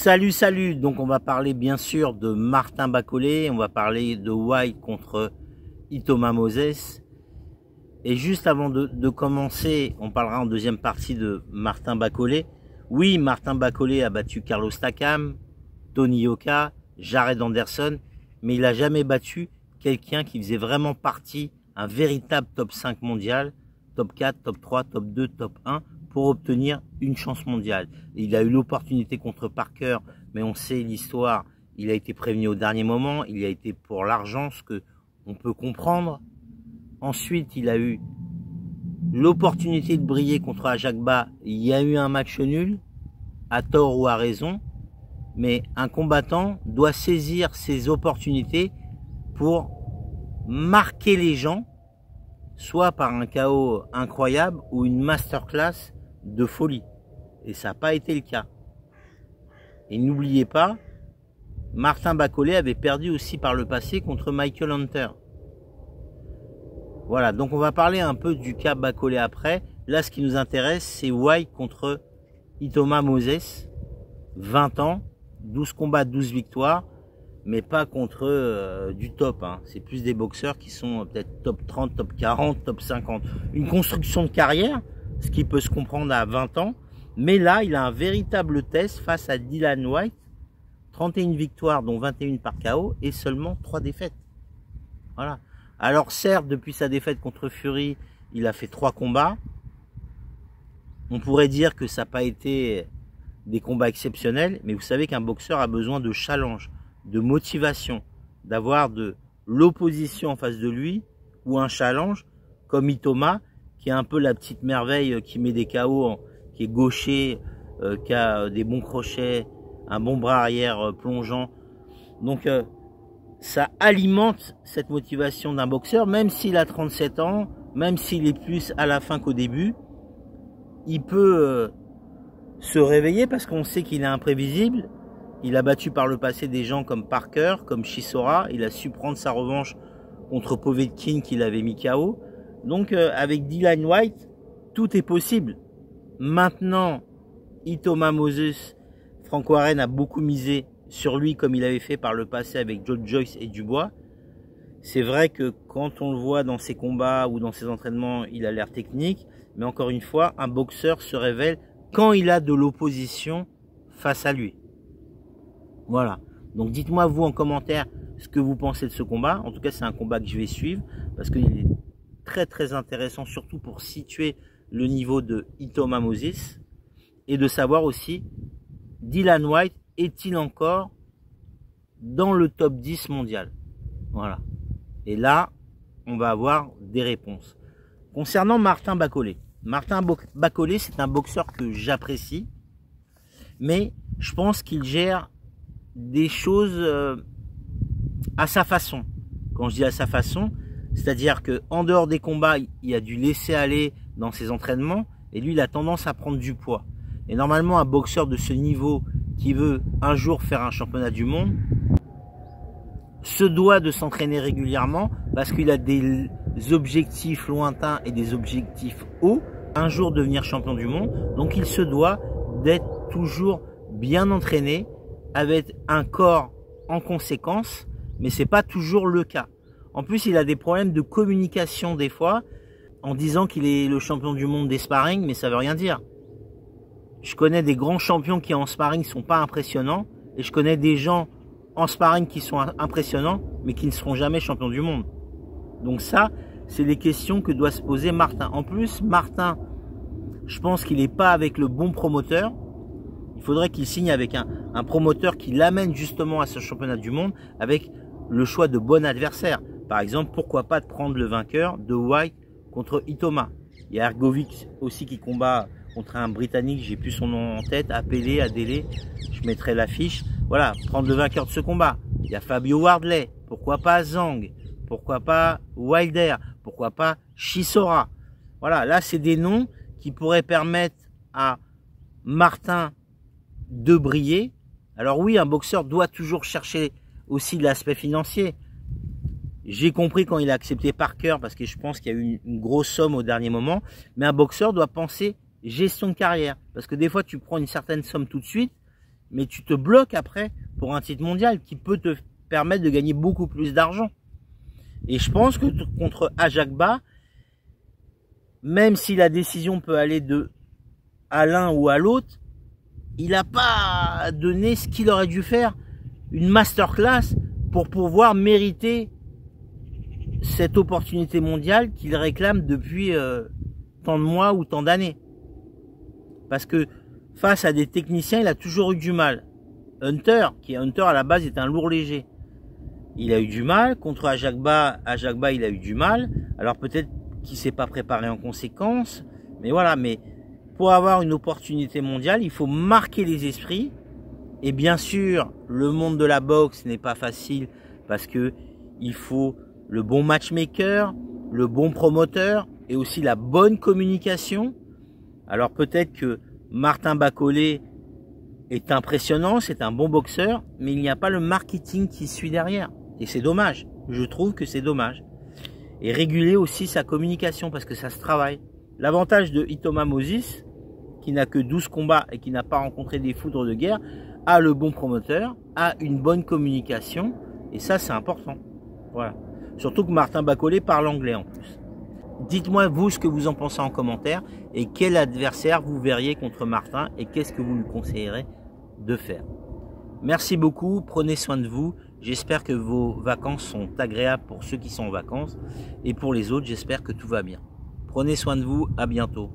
Salut, salut. Donc on va parler bien sûr de Martin Bakole, on va parler de White contre Itoma Moses. Et juste avant de commencer, on parlera en deuxième partie de Martin Bakole. Oui, Martin Bakole a battu Carlos Takam, Tony Yoka, Jared Anderson, mais il n'a jamais battu quelqu'un qui faisait vraiment partie, un véritable top 5 mondial, top 4, top 3, top 2, top 1, pour obtenir une chance mondiale. Il a eu l'opportunité contre Parker, mais on sait l'histoire, il a été prévenu au dernier moment, il a été pour l'argent, ce que on peut comprendre. Ensuite, il a eu l'opportunité de briller contre Ajagba. Il y a eu un match nul, à tort ou à raison, mais un combattant doit saisir ses opportunités pour marquer les gens, soit par un KO incroyable ou une masterclass de folie. Et ça n'a pas été le cas. Et n'oubliez pas, Martin Bakole avait perdu aussi par le passé contre Michael Hunter. Voilà, donc on va parler un peu du cas Bakole après. Là, ce qui nous intéresse, c'est White contre Itoma Moses. 20 ans, 12 combats, 12 victoires, mais pas contre du top. Hein. C'est plus des boxeurs qui sont peut-être top 30, top 40, top 50. Une construction de carrière, ce qui peut se comprendre à 20 ans. Mais là, il a un véritable test face à Dillian Whyte. 31 victoires, dont 21 par KO, et seulement 3 défaites. Voilà. Alors certes, depuis sa défaite contre Fury, il a fait 3 combats. On pourrait dire que ça n'a pas été des combats exceptionnels, mais vous savez qu'un boxeur a besoin de challenge, de motivation, d'avoir de l'opposition en face de lui, ou un challenge, comme Itoma, qui est un peu la petite merveille qui met des KO, qui est gaucher, qui a des bons crochets, un bon bras arrière plongeant. Donc ça alimente cette motivation d'un boxeur, même s'il a 37 ans, même s'il est plus à la fin qu'au début, il peut se réveiller parce qu'on sait qu'il est imprévisible. Il a battu par le passé des gens comme Parker, comme Chisora. Il a su prendre sa revanche contre Povetkin qu'il avait mis KO. Donc avec Dillian Whyte, tout est possible. Maintenant, Itoma Moses, Frank Warren a beaucoup misé sur lui comme il avait fait par le passé avec Joe Joyce et Dubois. C'est vrai que quand on le voit dans ses combats ou dans ses entraînements, il a l'air technique. Mais encore une fois, un boxeur se révèle quand il a de l'opposition face à lui. Voilà. Donc dites-moi vous en commentaire ce que vous pensez de ce combat. En tout cas, c'est un combat que je vais suivre parce qu'il est très très intéressant, surtout pour situer le niveau de Itoma Moses et de savoir aussi Dillian Whyte est-il encore dans le top 10 mondial. Voilà. Et là, on va avoir des réponses. Concernant Martin Bakole. Martin Bakole, c'est un boxeur que j'apprécie, mais je pense qu'il gère des choses à sa façon. Quand je dis à sa façon, c'est-à-dire qu'en dehors des combats, il a dû laisser aller dans ses entraînements, et lui, il a tendance à prendre du poids. Et normalement, un boxeur de ce niveau qui veut un jour faire un championnat du monde se doit de s'entraîner régulièrement parce qu'il a des objectifs lointains et des objectifs hauts, un jour devenir champion du monde. Donc il se doit d'être toujours bien entraîné avec un corps en conséquence, mais c'est pas toujours le cas. En plus, il a des problèmes de communication des fois en disant qu'il est le champion du monde des sparring, mais ça veut rien dire. Je connais des grands champions qui en sparring sont pas impressionnants et je connais des gens en sparring qui sont impressionnants mais qui ne seront jamais champions du monde. Donc ça, c'est les questions que doit se poser Martin. En plus, Martin, je pense qu'il n'est pas avec le bon promoteur. Il faudrait qu'il signe avec un promoteur qui l'amène justement à ce championnat du monde avec le choix de bon adversaire. Par exemple, pourquoi pas de prendre le vainqueur de White contre Itoma. Il y a Ergovic aussi qui combat contre un Britannique, j'ai plus son nom en tête, Apelé, Adélé, je mettrai l'affiche. Voilà, prendre le vainqueur de ce combat. Il y a Fabio Wardley, pourquoi pas Zhang, pourquoi pas Wilder, pourquoi pas Chisora. Voilà, là c'est des noms qui pourraient permettre à Martin de briller. Alors oui, un boxeur doit toujours chercher aussi l'aspect financier. J'ai compris quand il a accepté Parker parce que je pense qu'il y a eu une grosse somme au dernier moment. Mais un boxeur doit penser gestion de carrière. Parce que des fois, tu prends une certaine somme tout de suite, mais tu te bloques après pour un titre mondial qui peut te permettre de gagner beaucoup plus d'argent. Et je pense que contre Ajagba, même si la décision peut aller à l'un ou à l'autre, il n'a pas donné ce qu'il aurait dû faire, une masterclass pour pouvoir mériter cette opportunité mondiale qu'il réclame depuis tant de mois ou tant d'années. Parce que face à des techniciens, il a toujours eu du mal. Hunter à la base est un lourd léger. Il a eu du mal contre Ajagba, il a eu du mal. Alors peut-être qu'il s'est pas préparé en conséquence, mais voilà. Mais pour avoir une opportunité mondiale, il faut marquer les esprits. Et bien sûr, le monde de la boxe n'est pas facile parce que il faut le bon matchmaker, le bon promoteur et aussi la bonne communication. Alors peut-être que Martin Bacolé est impressionnant, c'est un bon boxeur, mais il n'y a pas le marketing qui suit derrière. Et c'est dommage, je trouve que c'est dommage. Et réguler aussi sa communication parce que ça se travaille. L'avantage de Itoma Moses, qui n'a que 12 combats et qui n'a pas rencontré des foudres de guerre, a le bon promoteur, a une bonne communication, et ça c'est important. Voilà. Surtout que Martin Bacolé parle anglais en plus. Dites-moi vous ce que vous en pensez en commentaire et quel adversaire vous verriez contre Martin et qu'est-ce que vous lui conseillerez de faire. Merci beaucoup, prenez soin de vous. J'espère que vos vacances sont agréables pour ceux qui sont en vacances et pour les autres, j'espère que tout va bien. Prenez soin de vous, à bientôt.